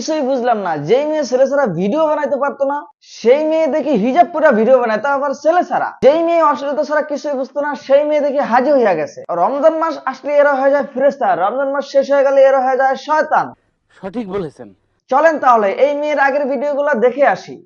কিছুই বুঝলাম না, যেই মেয়ে ছেলে ছাড়া ভিডিও বানাইতে পারতো না সেই মেয়ে দেখি হিজাব পরে ভিডিও বানায়, তা আবার ছেলে ছাড়া। যেই মেয়ে অশ্লীলতা ছাড়া কিছুই বুঝতো না সেই মেয়ে দেখি হাজি হইয়া গেছে। রমজান মাস আসলে এরা হয়ে যায় ফেরেশতা, রমজান মাস শেষ হয়ে গেলে এরা হয়ে যায় শয়তান। সঠিক বলেছেন। চলেন তাহলে এই মেয়ের আগের ভিডিওগুলো দেখে আসি।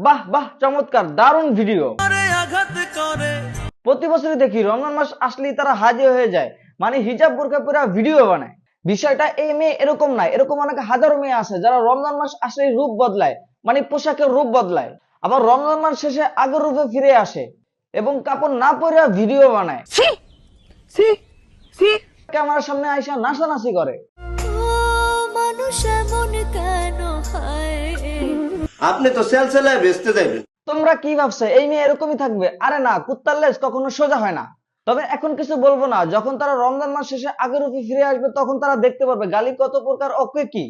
বাহ বাহ, চমৎকার, দারুণ ভিডিও। প্রতি বছরই দেখি রমজান মাস আসলেই তারা হাজির হয়ে যায়, মানে হিজাব বোরকা পরে ভিডিও বানায়। বিষয়টা এই মেয়ে এরকম নাই, এরকম অনেক হাজারো মেয়ে আছে যারা রমজান মাস আসলেই রূপ বদলায়, মানে পোশাকের রূপ বদলায়, আবার রমজান মাস শেষে আগের রূপে ফিরে আসে এবং কাপড় না পরে ভিডিও বানায়, ক্যামেরার সামনে আইসা নাচানাচি করে। আপনি তো সেলসেলায় বেচতে যাবেন। তোমরা কি ভাবছো এই মেয়ে এরকমই থাকবে? আরে না, কুত্তার লেজ কখনো সোজা হয় না। তবে এখন কিছু বলবো না, যখন তারা রমজান মাস শেষে আগের রূপে ফিরে আসবে তখন তারা দেখতে পারবে গালি কত প্রকার ওকে কি।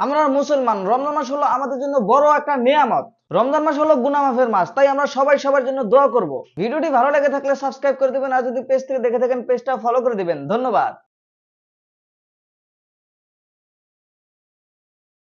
আমরা মুসলমান, রমজান মাস হলো আমাদের জন্য বড় একটা নিয়ামত। রমজান মাস হলো গুনাহ মাফের মাস, তাই আমরা সবাই সবার জন্য দোয়া করব। ভিডিওটি ভালো লেগে থাকলে সাবস্ক্রাইব করে দিবেন, আর যদি পেজ থেকে দেখে থাকেন পেজটা ফলো করে দিবেন। ধন্যবাদ।